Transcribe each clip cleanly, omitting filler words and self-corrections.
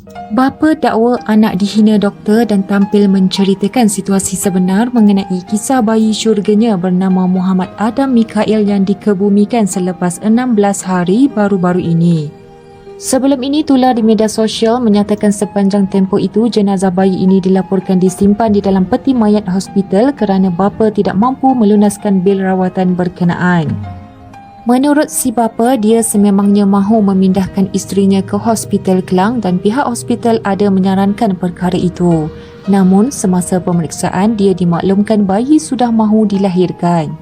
Bapa dakwa anak dihina doktor dan tampil menceritakan situasi sebenar mengenai kisah bayi syurganya bernama Muhammad Adam Mikail yang dikebumikan selepas 16 hari baru-baru ini. Sebelum ini, tular di media sosial menyatakan sepanjang tempoh itu jenazah bayi ini dilaporkan disimpan di dalam peti mayat hospital kerana bapa tidak mampu melunaskan bil rawatan berkenaan. Menurut si bapa, dia sememangnya mahu memindahkan isterinya ke Hospital Klang dan pihak hospital ada menyarankan perkara itu. Namun, semasa pemeriksaan, dia dimaklumkan bayi sudah mahu dilahirkan.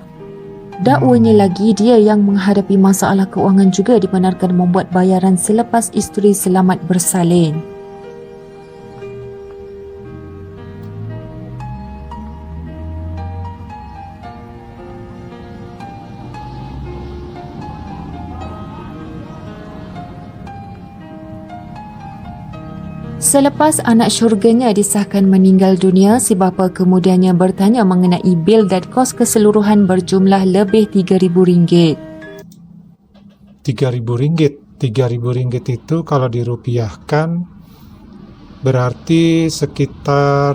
Dakwanya lagi, dia yang menghadapi masalah keuangan juga dibenarkan membuat bayaran selepas isteri selamat bersalin. Selepas anak syurganya disahkan meninggal dunia, si bapa kemudiannya bertanya mengenai bil dan kos keseluruhan berjumlah lebih RM3,000. RM3,000. RM3,000 itu kalau dirupiahkan berarti sekitar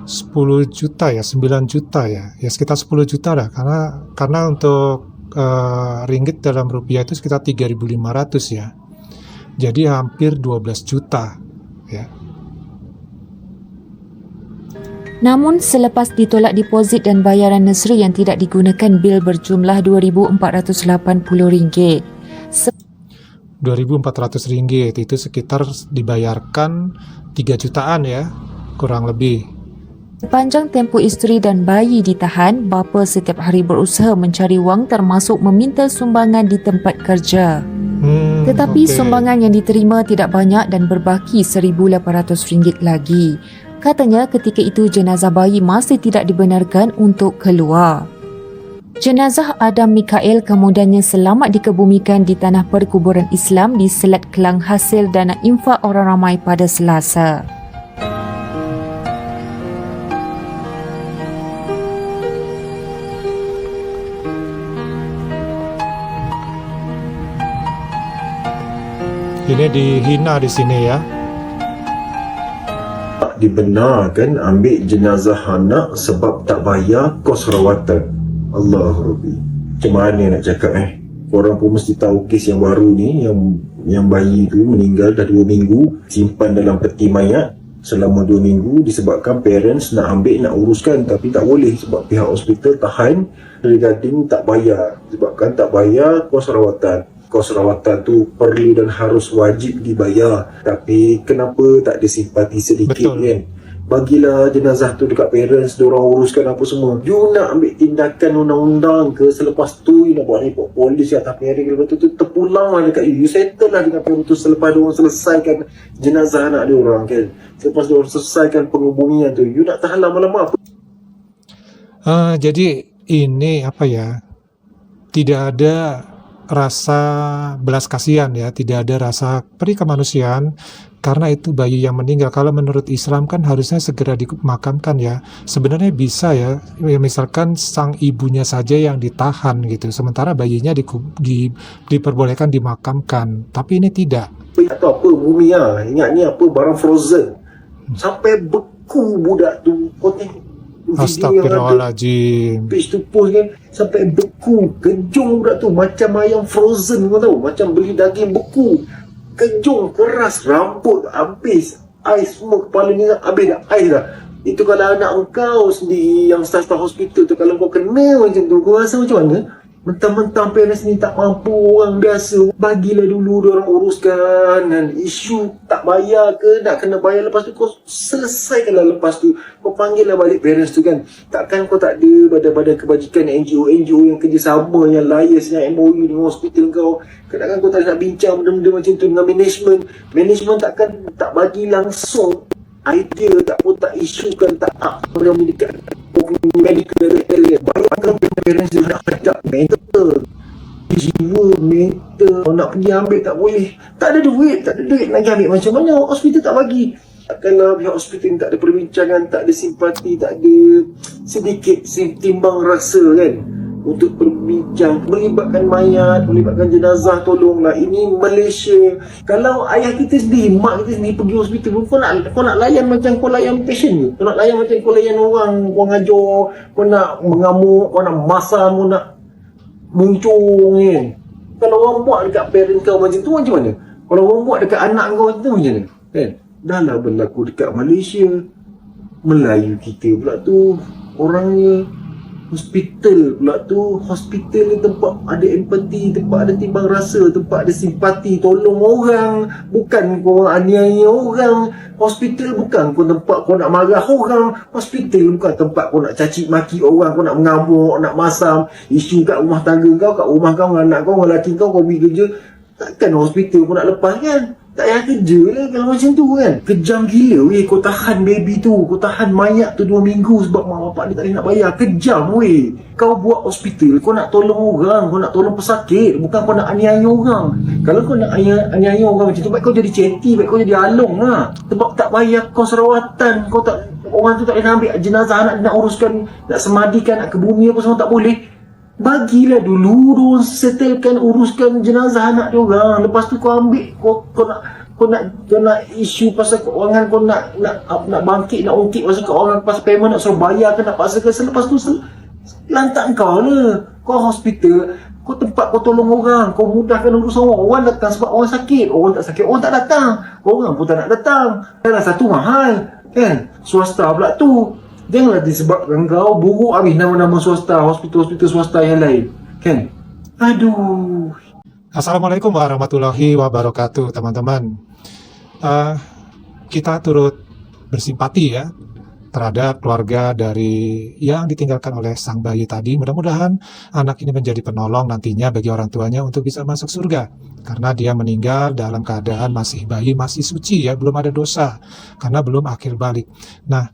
10 juta ya, 9 juta ya. Ya sekitar 10 juta lah karena untuk ringgit dalam rupiah itu sekitar 3.500 ya. Jadi hampir 12 juta ya. Namun selepas ditolak deposit dan bayaran nursery yang tidak digunakan, bil berjumlah RM2,480. RM2,400 itu sekitar dibayarkan 3 jutaan ya, kurang lebih. Sepanjang tempoh isteri dan bayi ditahan, bapa setiap hari berusaha mencari wang termasuk meminta sumbangan di tempat kerja. Tetapi sumbangan yang diterima tidak banyak dan berbaki RM1,800 lagi. Katanya ketika itu jenazah bayi masih tidak dibenarkan untuk keluar. Jenazah Adam Mikail kemudiannya selamat dikebumikan di tanah perkuburan Islam di Selat Kelang hasil dana infak orang ramai pada Selasa. Ini dihina di sini ya. Dibenarkan ambil jenazah anak sebab tak bayar kos rawatan. Allah Rabbi. Macam mana nak cakap Korang pun mesti tahu kes yang baru ni, yang bayi tu meninggal dah 2 minggu, simpan dalam peti mayat selama 2 minggu disebabkan parents nak ambil, nak uruskan tapi tak boleh sebab pihak hospital tahan regarding tak bayar, sebabkan tak bayar kos rawatan. Kos rawatan tu perlu dan harus wajib dibayar. Tapi kenapa tak ada simpati sedikit? Betul. Kan? Bagilah jenazah tu dekat parents, diorang uruskan apa semua. You nak ambil tindakan undang-undang ke, selepas tu you nak buat report polis ke atas parent, lepas tu terpulang lah dekat you. You settle lah dengan parent tu selepas diorang selesaikan jenazah anak diorang kan. Selepas diorang selesaikan penghubungan tu, you nak tahan lama-lama apa? Jadi ini apa ya, tidak ada rasa belas kasihan ya, tidak ada rasa peri kemanusiaan karena itu bayi yang meninggal. Kalau menurut Islam kan harusnya segera dimakamkan ya. Sebenarnya bisa ya, misalkan sang ibunya saja yang ditahan gitu, sementara bayinya diperbolehkan dimakamkan, tapi ini tidak. Tak tahu apa bumi ingat ni apa, barang frozen sampai beku budak tu. Kau tengok Astagfirullahaladzim. page tu post kan, sampai beku, kejung budak tu macam ayam frozen, kau tahu, macam beli daging beku, kejung, keras, rambut habis, ais semua, kepala ni habis dah, ais dah. Itu kalau anak engkau sendiri yang staf-staf hospital tu, kalau kau kena macam tu, kau rasa macam mana? Mentang-mentang parents ni tak mampu, orang biasa, bagilah dulu diorang uruskan. Dan isu tak bayar ke, nak kena bayar lepas tu, kau selesaikanlah lepas tu. Kau panggillah balik parents tu kan. Takkan kau tak ada badan-badan kebajikan, NGO yang kerjasama, yang liars, yang MOU dengan hospital kau. Kadang-kadang kau tak nak bincang benda-benda macam tu dengan management. Management takkan tak bagi langsung idea, tak pun tak isukan, tak apa yang dekat medical area. Bayangkan parents dia nak hadap mental, jiwa, mental, nak pergi ambil tak boleh, tak ada duit nak ambil macam mana, hospital tak bagi. Takkanlah pihak hospital tak ada perbincangan, tak ada simpati, tak ada sedikit timbang rasa kan. untuk berbincang, melibatkan mayat, melibatkan jenazah. Tolonglah, ini Malaysia. Kalau ayah kita sendiri, mak kita sendiri pergi hospital, kau nak layan macam kau layan patient ni, kau nak layan macam kau layan orang, kau ngajar, kau nak mengamuk, kau nak masam, kau nak muncung kan. Kalau orang buat dekat parent kau macam tu, macam mana? Kalau orang buat dekat anak kau macam tu, macam mana? Kan? Dah lah berlaku dekat Malaysia. Melayu kita pula tu orangnya. Hospital pula tu, hospital ni tempat ada empati, tempat ada timbang rasa, tempat ada simpati, tolong orang, bukan kau aniaya orang. Hospital bukan kau tempat kau nak marah orang. Hospital bukan tempat kau nak caci maki orang, kau nak mengamuk, nak masam isu kat rumah tangga kau, kat rumah kau, dengan anak kau, dengan lelaki kau pergi kerja. Takkan hospital kau nak lepas kan? Tak payah kerja lah kalau macam tu kan. Kejam gila weh, kau tahan baby tu, kau tahan mayat tu 2 minggu sebab mak bapak dia tak boleh nak bayar. Kejam weh. Kau buat hospital, kau nak tolong orang, kau nak tolong pesakit, bukan kau nak aniaya orang. Kalau kau nak aniaya orang macam tu, baik kau jadi ceti, baik kau jadi along lah. Sebab tak bayar kau serawatan, kau tak, orang tu tak boleh nak ambil jenazah anak dia, nak uruskan, nak semadikan, nak ke bumi apa semua tak boleh. Bagilah dulu diorang settlekan, uruskan jenazah anak diorang. Lepas tu kau ambil, kau nak isu pasal keuangan, kau nak bangkit, nak ungkit pasal keuangan, pasal payment, nak suruh bayar ke, nak paksakan. Selepas tu lantak kau lah. Kau hospital, kau tempat kau tolong orang, kau mudahkan urusan orang. Orang datang sebab orang sakit, orang tak sakit, orang tak datang, orang pun tak nak datang. Salah satu mahal kan, swasta pula tu. Janganlah disebabkan kau buruk habis nama-nama swasta, hospital-hospital swasta yang lain kan. Aduh. Assalamualaikum warahmatullahi wabarakatuh, teman-teman. Kita turut bersimpati ya terhadap keluarga dari yang ditinggalkan oleh sang bayi tadi. Mudah-mudahan anak ini menjadi penolong nantinya bagi orang tuanya untuk bisa masuk surga. Karena dia meninggal dalam keadaan masih bayi, masih suci ya, belum ada dosa. Karena belum akil balik. Nah,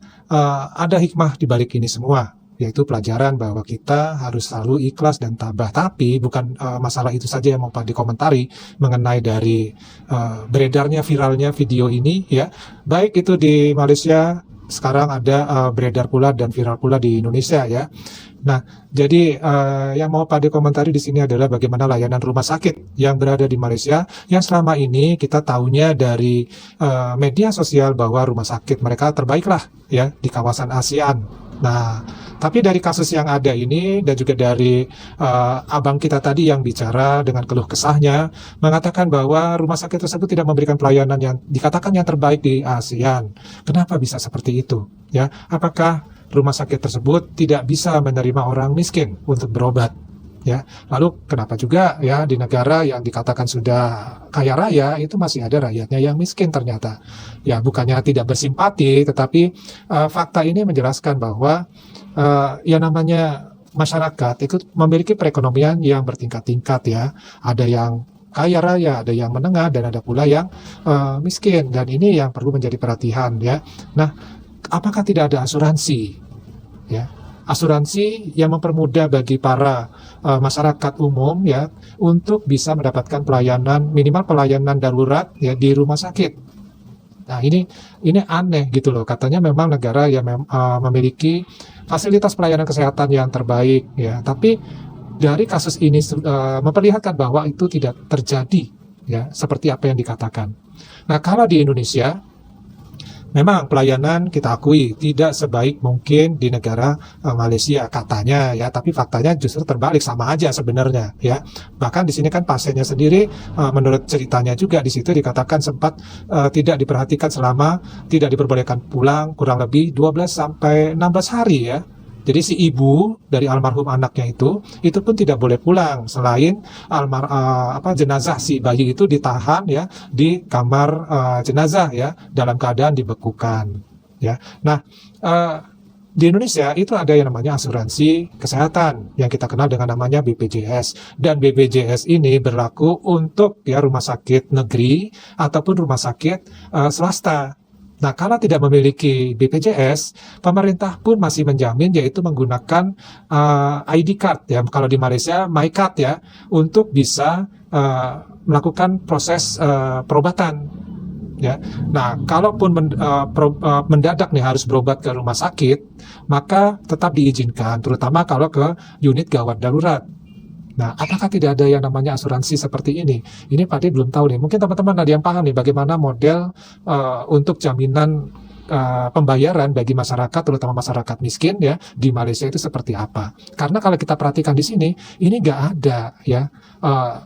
ada hikmah di balik ini semua, yaitu pelajaran bahwa kita harus selalu ikhlas dan tabah. Tapi bukan masalah itu saja yang mau dikomentari mengenai dari beredarnya viralnya video ini ya. Baik itu di Malaysia, sekarang ada beredar pula dan viral pula di Indonesia ya. Nah, jadi yang mau dikomentari di sini adalah bagaimana layanan rumah sakit yang berada di Malaysia, yang selama ini kita tahunya dari media sosial bahwa rumah sakit mereka terbaik lah ya di kawasan ASEAN. Nah, tapi dari kasus yang ada ini dan juga dari abang kita tadi yang bicara dengan keluh kesahnya mengatakan bahwa rumah sakit tersebut tidak memberikan pelayanan yang dikatakan yang terbaik di ASEAN. Kenapa bisa seperti itu? Ya, apakah rumah sakit tersebut tidak bisa menerima orang miskin untuk berobat? Ya, lalu kenapa juga ya di negara yang dikatakan sudah kaya raya itu masih ada rakyatnya yang miskin ternyata? Ya, bukannya tidak bersimpati, tetapi fakta ini menjelaskan bahwa yang namanya masyarakat itu memiliki perekonomian yang bertingkat-tingkat ya. Ada yang kaya raya, ada yang menengah, dan ada pula yang miskin. Dan ini yang perlu menjadi perhatian ya. Nah, apakah tidak ada asuransi? Ya, asuransi yang mempermudah bagi para masyarakat umum ya untuk bisa mendapatkan pelayanan, minimal pelayanan darurat ya di rumah sakit. Nah, ini aneh gitu loh. Katanya memang negara yang memiliki fasilitas pelayanan kesehatan yang terbaik ya, tapi dari kasus ini memperlihatkan bahwa itu tidak terjadi ya seperti apa yang dikatakan. Nah, kalau di Indonesia memang pelayanan kita akui tidak sebaik mungkin di negara Malaysia katanya ya, tapi faktanya justru terbalik, sama aja sebenarnya ya. Bahkan di sini kan pasiennya sendiri menurut ceritanya juga di situ dikatakan sempat tidak diperhatikan selama tidak diperbolehkan pulang kurang lebih 12 sampai 16 hari ya. Jadi si ibu dari almarhum anaknya itu pun tidak boleh pulang selain jenazah si bayi itu ditahan ya di kamar jenazah ya dalam keadaan dibekukan ya. Nah, di Indonesia itu ada yang namanya asuransi kesehatan yang kita kenal dengan namanya BPJS, dan BPJS ini berlaku untuk ya rumah sakit negeri ataupun rumah sakit swasta. Nah, kalau tidak memiliki BPJS, pemerintah pun masih menjamin yaitu menggunakan ID card ya, kalau di Malaysia MyCard ya, untuk bisa melakukan proses perobatan ya. Nah, kalaupun mendadak nih harus berobat ke rumah sakit, maka tetap diizinkan, terutama kalau ke unit gawat darurat. Nah, apakah tidak ada yang namanya asuransi seperti ini? Ini Pak Ade belum tahu nih. Mungkin teman-teman ada yang paham nih bagaimana model untuk jaminan pembayaran bagi masyarakat, terutama masyarakat miskin ya di Malaysia itu seperti apa? Karena kalau kita perhatikan di sini, ini nggak ada ya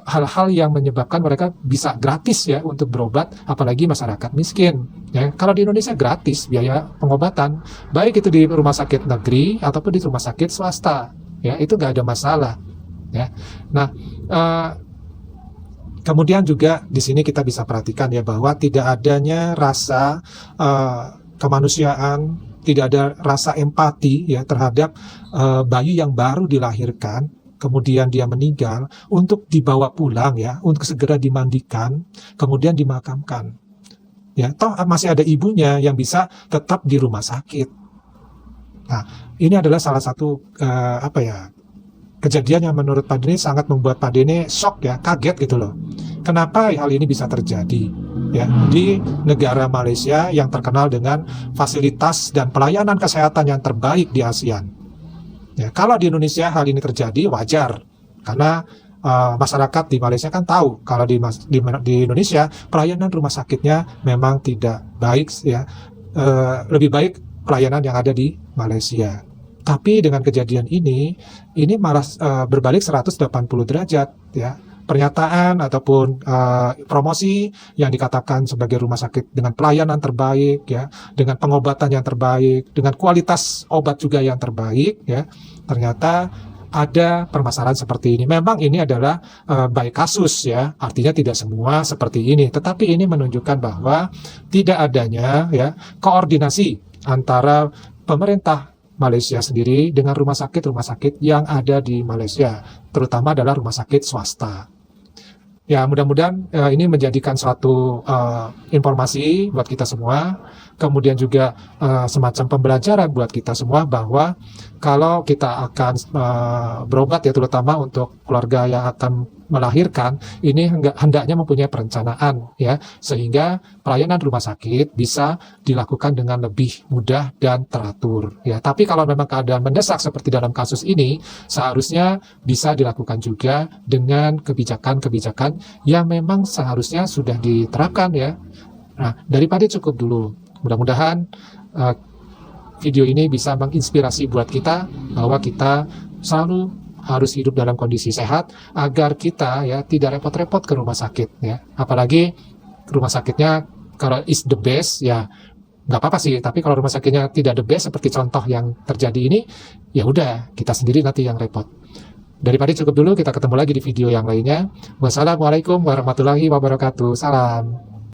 hal-hal yang menyebabkan mereka bisa gratis ya untuk berobat, apalagi masyarakat miskin. Ya, kalau di Indonesia gratis biaya pengobatan, baik itu di rumah sakit negeri ataupun di rumah sakit swasta, ya itu nggak ada masalah. Ya, nah kemudian juga di sini kita bisa perhatikan ya bahwa tidak adanya rasa kemanusiaan, tidak ada rasa empati ya terhadap bayi yang baru dilahirkan, kemudian dia meninggal, untuk dibawa pulang ya, untuk segera dimandikan, kemudian dimakamkan. Ya, toh masih ada ibunya yang bisa tetap di rumah sakit. Nah, ini adalah salah satu kejadian yang menurut Pak Dene sangat membuat Pak Dene shock ya, kaget gitu loh. Kenapa hal ini bisa terjadi ya di negara Malaysia yang terkenal dengan fasilitas dan pelayanan kesehatan yang terbaik di ASEAN. Ya, kalau di Indonesia hal ini terjadi wajar karena masyarakat di Malaysia kan tahu kalau di Indonesia pelayanan rumah sakitnya memang tidak baik ya, lebih baik pelayanan yang ada di Malaysia. Tapi dengan kejadian ini malah berbalik 180 derajat ya. Pernyataan ataupun promosi yang dikatakan sebagai rumah sakit dengan pelayanan terbaik ya, dengan pengobatan yang terbaik, dengan kualitas obat juga yang terbaik ya, ternyata ada permasalahan seperti ini. Memang ini adalah by kasus ya, artinya tidak semua seperti ini, tetapi ini menunjukkan bahwa tidak adanya ya koordinasi antara pemerintah Malaysia sendiri dengan rumah sakit yang ada di Malaysia, terutama adalah rumah sakit swasta. Ya, mudah-mudahan ini menjadikan suatu informasi buat kita semua, kemudian juga semacam pembelajaran buat kita semua bahwa kalau kita akan berobat ya, terutama untuk keluarga yang akan melahirkan, ini hendaknya mempunyai perencanaan ya, sehingga pelayanan rumah sakit bisa dilakukan dengan lebih mudah dan teratur ya. Tapi kalau memang keadaan mendesak seperti dalam kasus ini, seharusnya bisa dilakukan juga dengan kebijakan-kebijakan yang memang seharusnya sudah diterapkan ya. Nah, daripada cukup dulu. Mudah-mudahan video ini bisa menginspirasi buat kita bahwa kita selalu harus hidup dalam kondisi sehat agar kita ya tidak repot-repot ke rumah sakit ya. Apalagi rumah sakitnya kalau is the best ya nggak apa-apa sih, tapi kalau rumah sakitnya tidak the best seperti contoh yang terjadi ini, ya udah kita sendiri nanti yang repot. Daripada cukup dulu, kita ketemu lagi di video yang lainnya. Wassalamualaikum warahmatullahi wabarakatuh. Salam.